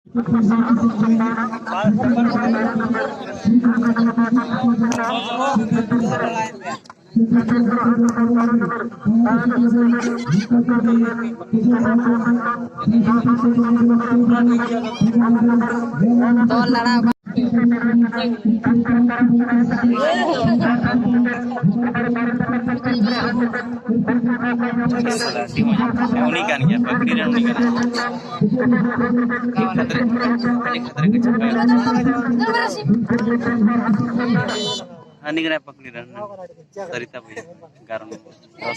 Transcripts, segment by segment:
तो लड़ा उन्हीं का नहीं है पकड़ी रहे उन्हीं का खतरे के चक्कर नहीं करा पकड़ी रहे सरिता भैया कारण 10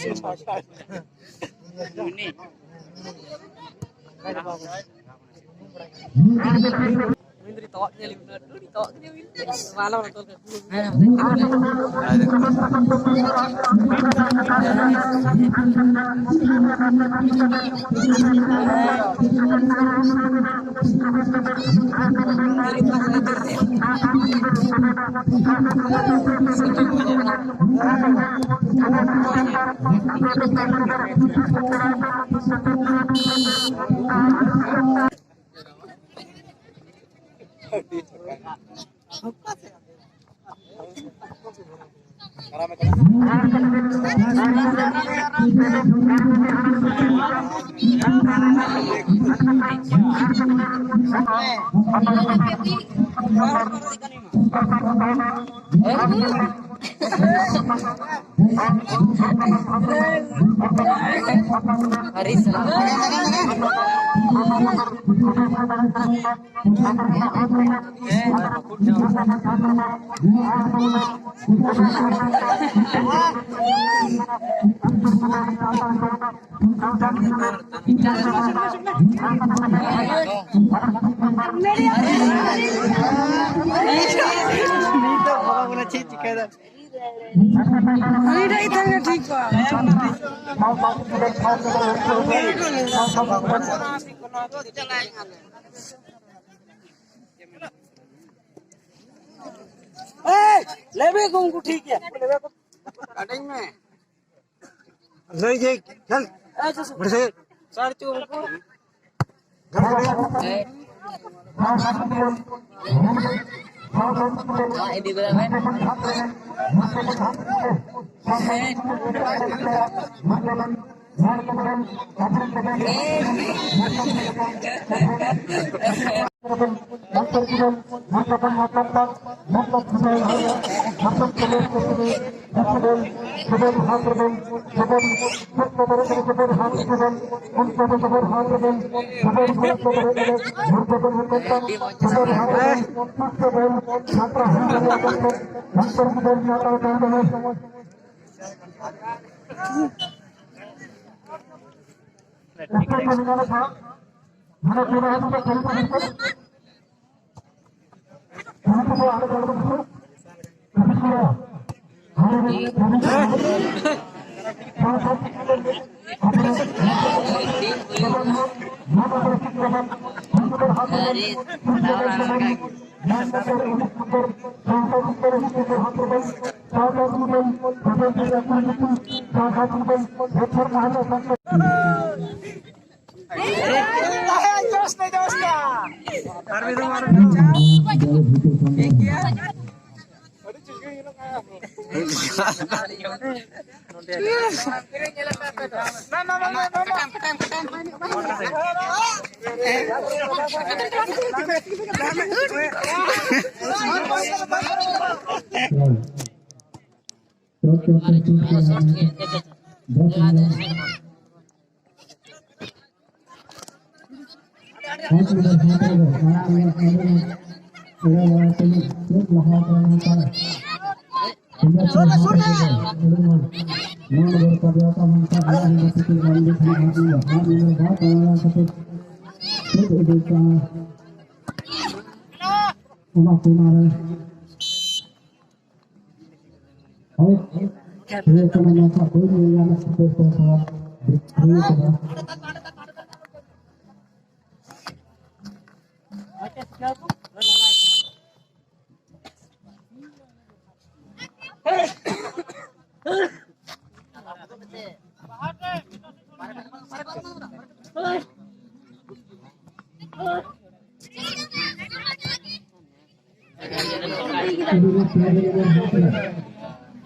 number Menteri toknya lima dulu di toknya malam atau hari ठीक लेबे को ठीक है कटिंग में ले जे चल बढ़ से साढ़े चो ini berapa?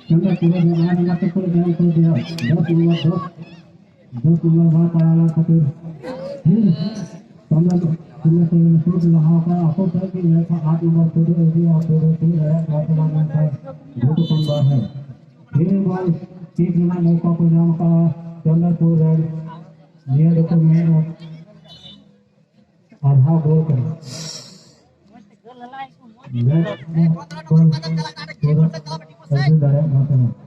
चंद्र पूरा जवान ना तो कोई ध्यान को दिया 10 नंबर बात आना खातिर चंद्र पूरा से शूट वहां का आपको है कि मैं 8 नंबर पे भी आप दो है वर्तमान में बहुत कम है फिर बॉल एक बिना मौका को नाम का चंद्रपुर रेड ये देखो मैं आधा गोल कर मैं तो अर्जुन डायरेक्ट